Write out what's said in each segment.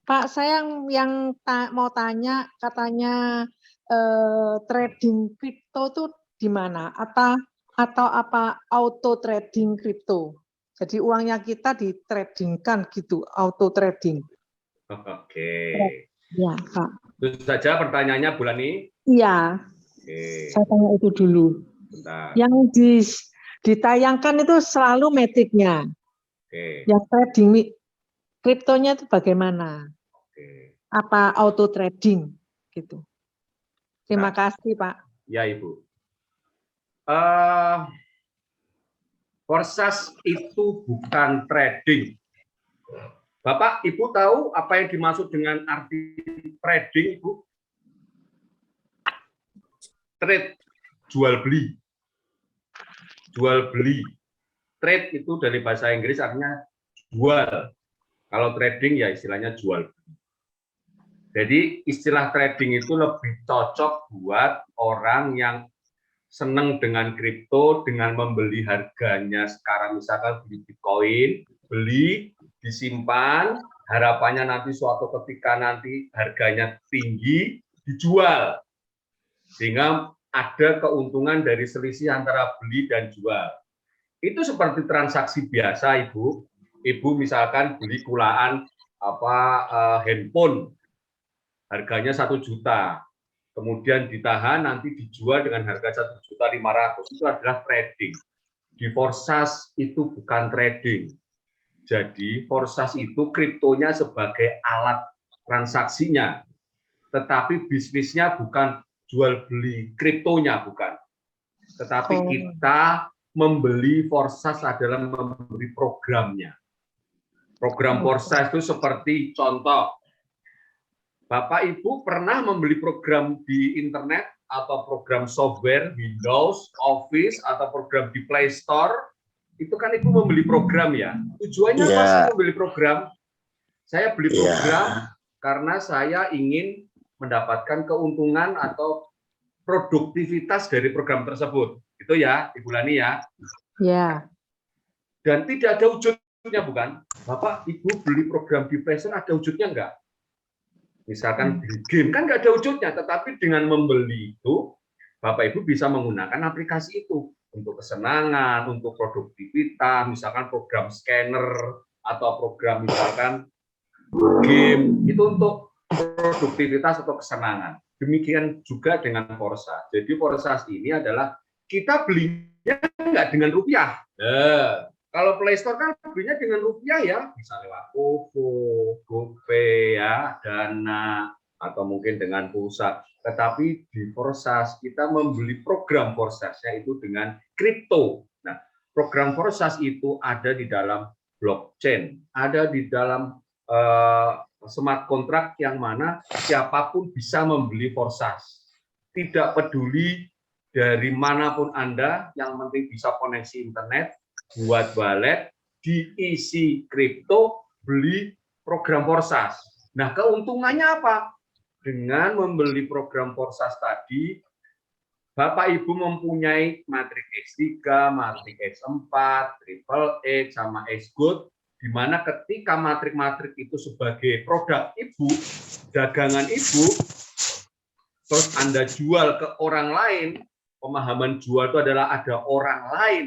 Pak, saya mau tanya, katanya trading kripto tuh di mana? Atau apa auto trading kripto? Jadi uangnya kita di tradingkan gitu, auto trading. Oke. Ya, Pak. Itu saja pertanyaannya bulan ini. Iya. Oke. Saya tanya itu dulu. Bentar. Yang ditayangkan itu selalu metriknya. Oke. Yang trading kriptonya itu bagaimana? Oke. Apa auto trading gitu? Terima Nah, kasih, Pak. ya, Ibu. Forsas itu bukan trading. Bapak, Ibu tahu apa yang dimaksud dengan arti trading, Ibu? Trade, jual beli. Jual beli. Trade itu dari bahasa Inggris artinya jual. Kalau trading ya istilahnya jual beli. Jadi istilah trading itu lebih cocok buat orang yang senang dengan kripto, dengan membeli harganya sekarang, misalkan beli Bitcoin, beli, disimpan, harapannya nanti suatu ketika nanti harganya tinggi, dijual. Sehingga ada keuntungan dari selisih antara beli dan jual. Itu seperti transaksi biasa, Ibu. Ibu misalkan beli kulaan handphone, harganya 1 juta. Kemudian ditahan, nanti dijual dengan harga 1.500.000. Itu adalah trading. Di Forsas itu bukan trading. Jadi Forsas itu kriptonya sebagai alat transaksinya, tetapi bisnisnya bukan jual beli kriptonya, bukan. Tetapi kita membeli Forsas adalah membeli programnya. Program Forsas itu seperti contoh, Bapak Ibu pernah membeli program di internet atau program software Windows, Office, atau program di Play Store, itu kan Ibu membeli program ya. Tujuannya apa sih membeli program? Saya beli program karena saya ingin mendapatkan keuntungan atau produktivitas dari program tersebut. Itu ya, Ibu Lani ya. Ya. Dan tidak ada wujudnya, bukan? Bapak Ibu beli program di Play Store ada wujudnya enggak? Misalkan beli game, kan nggak ada wujudnya, tetapi dengan membeli itu, Bapak Ibu bisa menggunakan aplikasi itu untuk kesenangan, untuk produktivitas, misalkan program scanner, atau program misalkan game, itu untuk produktivitas atau kesenangan. Demikian juga dengan Forsas. Jadi Forsas ini adalah kita belinya nggak dengan rupiah. Kalau Play Store kan belinya dengan rupiah ya, bisa lewat OVO, GoPay ya, Dana, atau mungkin dengan pulsa. Tetapi di Forsas kita membeli program Forsasnya itu dengan kripto. Nah, program Forsas itu ada di dalam blockchain, ada di dalam smart contract yang mana siapapun bisa membeli Forsas. Tidak peduli dari manapun Anda, yang penting bisa koneksi internet, buat wallet, diisi kripto, beli program Forsas. Nah, keuntungannya apa? Dengan membeli program Forsas tadi, Bapak Ibu mempunyai matrik X3, matrik X4, Triple X, sama X-Good, di mana ketika matrik-matrik itu sebagai produk Ibu, dagangan Ibu, terus Anda jual ke orang lain, pemahaman jual itu adalah ada orang lain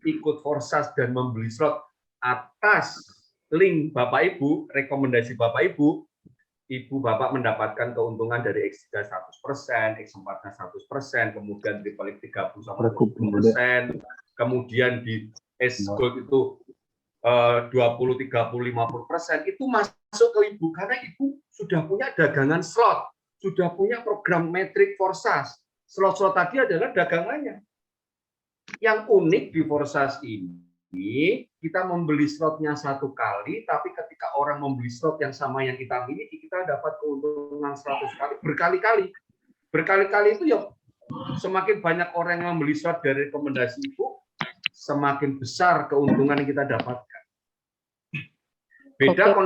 ikut Forsas dan membeli slot atas link Bapak Ibu, rekomendasi Bapak Ibu, Ibu Bapak mendapatkan keuntungan dari X3 100%, X4 100%, kemudian Triple X 30-40%, kemudian di S-Gold itu 20, 30, 50%, itu masuk ke Ibu, karena Ibu sudah punya dagangan slot, sudah punya program metrik Forsas. Slot-slot tadi adalah dagangannya. Yang unik di Forsas ini, kita membeli slotnya 1 kali, tapi ketika orang membeli slot yang sama yang kita miliki, kita dapat keuntungan 100 kali, berkali-kali. Berkali-kali itu ya, semakin banyak orang yang membeli slot dari rekomendasi Ibu, semakin besar keuntungan yang kita dapatkan. Beda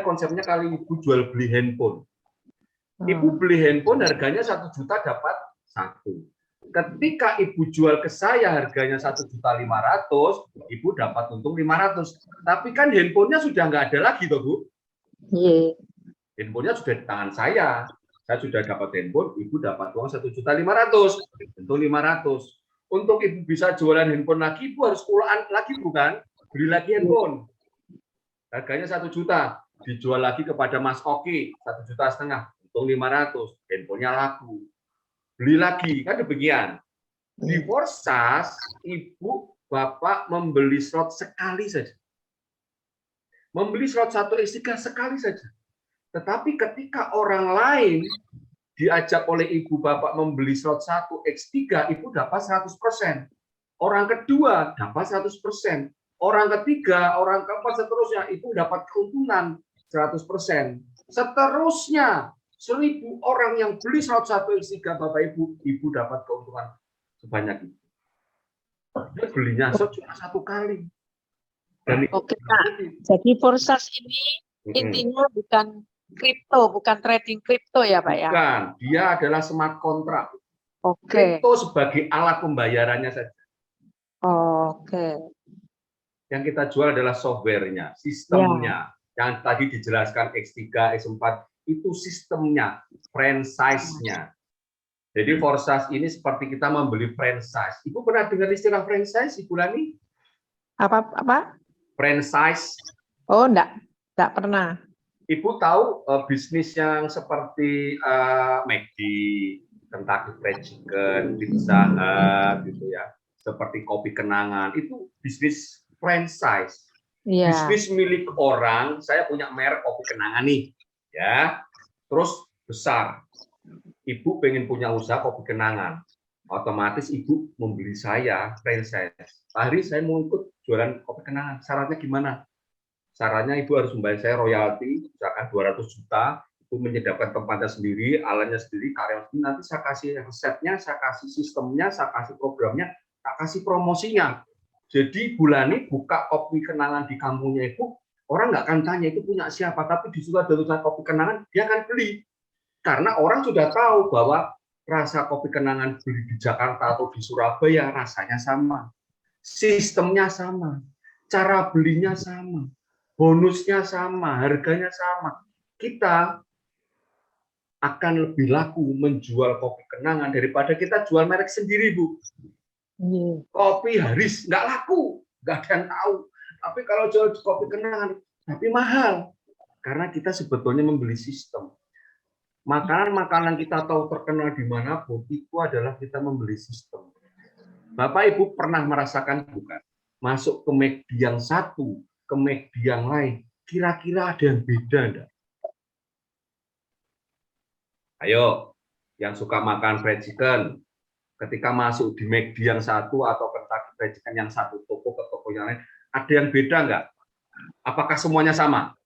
konsepnya kalau Ibu jual beli handphone. Ibu beli handphone harganya 1 juta dapat 1. Ketika Ibu jual ke saya harganya 1.500.000, Ibu dapat untung 500. Tapi kan handphonenya sudah nggak ada lagi, toh Bu. Iya. Handphonenya sudah di tangan saya sudah dapat handphone, ibu dapat uang 1.500.000, tentu 500. Untuk ibu bisa jualan handphone lagi, ibu harus kulaan lagi bukan? Beli lagi handphone. Harganya 1 juta, dijual lagi kepada Mas Oki 1,5 juta, untung 500, handphonenya laku. Beli lagi, kan demikian. Di Forsas, ibu bapak membeli slot sekali saja. Membeli slot 1x3 sekali saja. Tetapi ketika orang lain diajak oleh ibu bapak membeli slot 1x3, ibu dapat 100%. Orang kedua dapat 100%. Orang ketiga, orang keempat, seterusnya, ibu dapat keuntungan 100%. Seterusnya, 1.000 orang yang beli slot 1x3 bapak ibu dapat keuntungan sebanyak itu. Dia belinya slot cuma 1 kali. Dan Oke, Pak. Jadi Forsas ini intinya bukan kripto, bukan trading kripto ya, Pak ya? Bukan, dia adalah smart contract. Oke. Kripto sebagai alat pembayarannya saja. Oke. Yang kita jual adalah softwarenya, sistemnya. Yang tadi dijelaskan X3, X4, itu sistemnya, franchise-nya. Jadi Forsas ini seperti kita membeli franchise. Ibu pernah dengar istilah franchise, Ibu Lani? Apa? Franchise. Oh, enggak pernah. Ibu tahu bisnis yang seperti McD, Kentucky Fried Chicken, Pizza Hut, gitu ya, seperti Kopi Kenangan, itu bisnis franchise. Bisnis milik orang. Saya punya merek Kopi Kenangan nih, ya, terus besar. Ibu pengen punya usaha Kopi Kenangan, otomatis ibu membeli saya franchise. Hari saya mau ikut jualan Kopi Kenangan, syaratnya gimana? Syaratnya ibu harus membayar saya royalti, misalkan 200 juta, ibu menyediakan tempatnya sendiri, alatnya sendiri, karyawan sendiri, nanti saya kasih resepnya, saya kasih sistemnya, saya kasih programnya, saya kasih promosinya. Jadi Bulani buka Kopi Kenangan di kampungnya ibu, orang nggak akan tanya itu punya siapa, tapi di situ ada tulisan Kopi Kenangan, dia akan beli. Karena orang sudah tahu bahwa rasa Kopi Kenangan beli di Jakarta atau di Surabaya rasanya sama. Sistemnya sama, cara belinya sama. Bonusnya sama, harganya sama. Kita akan lebih laku menjual Kopi Kenangan daripada kita jual merek sendiri, Bu. Kopi Haris nggak laku, nggak ada yang tahu. Tapi kalau jual Kopi Kenangan, tapi mahal. Karena kita sebetulnya membeli sistem. Makanan-makanan kita tahu terkenal dimanapun, itu adalah kita membeli sistem. Bapak Ibu pernah merasakan bukan? Masuk ke McD yang satu, ke McD yang lain, kira-kira ada yang beda enggak? Ayo, yang suka makan fried chicken, ketika masuk di McD yang satu atau Kentucky Fried Chicken yang satu toko ke toko yang lain, ada yang beda enggak? Apakah semuanya sama?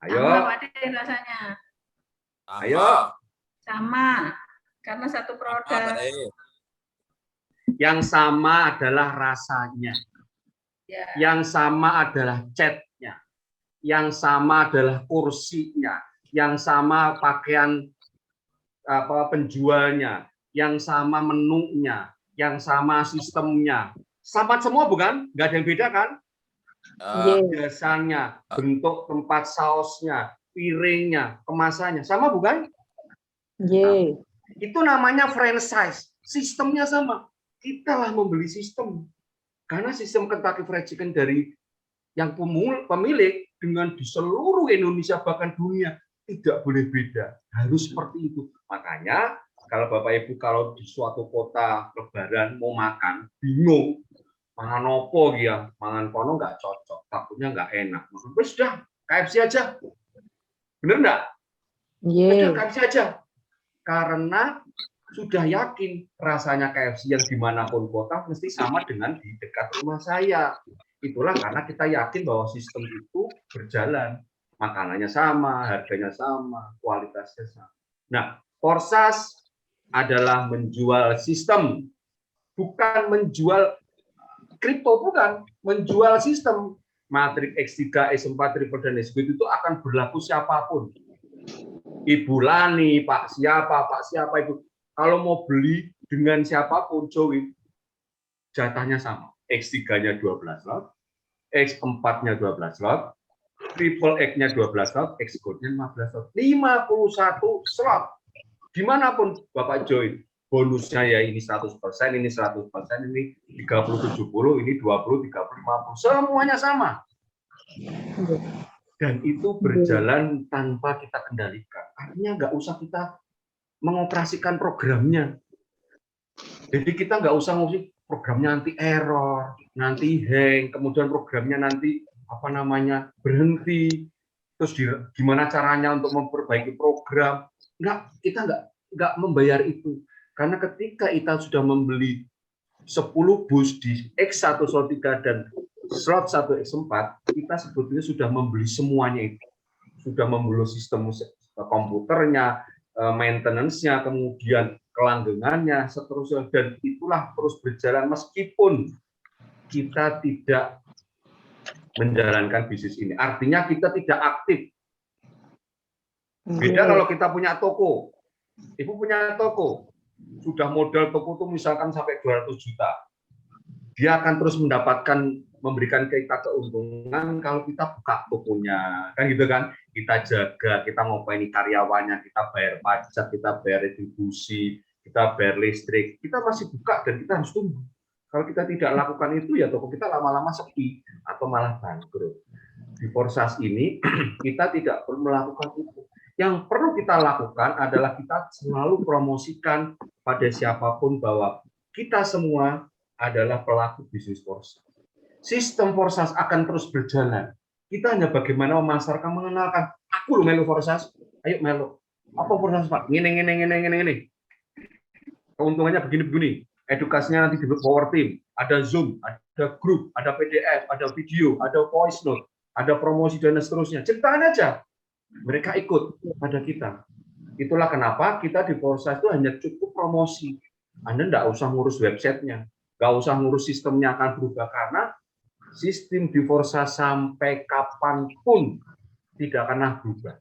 Ayo. Sama, Pak Den, rasanya. Ayo. Sama, karena satu produk. Yang sama adalah rasanya. Ya. Yang sama adalah catnya. Yang sama adalah kursinya. Yang sama pakaian penjualnya. Yang sama menunya. Yang sama sistemnya. Sama semua bukan? Nggak ada yang beda kan? Biasanya, bentuk tempat sausnya, piringnya, kemasannya. Sama bukan? Nah, itu namanya franchise. Sistemnya sama. Kita lah membeli sistem. Karena sistem Kentucky Fried Chicken dari yang pemilik dengan di seluruh Indonesia bahkan dunia tidak boleh beda. Harus seperti itu. Makanya kalau Bapak Ibu kalau di suatu kota lebaran mau makan, bingung, mangan opo ya, mangan kono nggak cocok, takutnya nggak enak. Terus sudah KFC aja. Bener nggak? Iya. KFC aja. Karena sudah yakin rasanya KFC yang dimanapun kota mesti sama dengan di dekat rumah saya. Itulah karena kita yakin bahwa sistem itu berjalan. Makanannya sama, harganya sama, kualitasnya sama. Nah, Forsas adalah menjual sistem, bukan menjual kripto, bukan. Menjual sistem. Matrix X3, S4, Triple, dan SB itu akan berlaku siapapun. Ibu Lani, Pak siapa itu. Kalau mau beli dengan siapapun, Joey, jatahnya sama. X3-nya 12 lot, X4-nya 12 slot, triple X-nya 12 slot, X-Gold-nya 15 slot. 51 slot. Dimanapun Bapak join, bonusnya ya ini 100%, ini 100%, ini 30-70, ini 20-30-50, semuanya sama. Dan itu berjalan tanpa kita kendalikan. Artinya nggak usah kita mengoperasikan programnya. Jadi kita nggak usah ngusik programnya nanti error, nanti hang, kemudian programnya nanti berhenti, terus gimana caranya untuk memperbaiki program. Kita nggak membayar itu. Karena ketika kita sudah membeli 10 bus di X1 slot 3 dan slot 1 X4, kita sebetulnya sudah membeli semuanya itu. Sudah membeli sistem komputernya, maintenance-nya, kemudian kelanggengannya, seterusnya, dan itulah terus berjalan meskipun kita tidak menjalankan bisnis ini. Artinya kita tidak aktif. Beda kalau kita punya toko. Ibu punya toko, sudah modal toko itu misalkan sampai 200 juta. Dia akan terus memberikan kita keuntungan kalau kita buka tokonya. Kan gitu kan? Kita jaga, kita ngopaini karyawannya, kita bayar pajak, kita bayar retribusi, kita bayar listrik. Kita masih buka dan kita harus tunggu. Kalau kita tidak lakukan itu, ya toko kita lama-lama sepi atau malah bangkrut. Di Forsas ini, kita tidak perlu melakukan itu. Yang perlu kita lakukan adalah kita selalu promosikan pada siapapun bahwa kita semua adalah pelaku bisnis Forsas. Sistem Forsas akan terus berjalan. Kita hanya bagaimana memasarkan, mengenalkan, aku lo melu Forsas, ayo melu. Apa Forsas Pak? Ini. Keuntungannya begini. Edukasinya nanti di Power Team, ada Zoom, ada grup, ada PDF, ada video, ada voice note, ada promosi dan seterusnya. Ceritakan aja. Mereka ikut pada kita. Itulah kenapa kita di Forsas itu hanya cukup promosi. Anda tidak usah ngurus websitenya, nggak usah ngurus sistemnya akan berubah karena sistem di Forsas sampai kapanpun tidak akan berubah.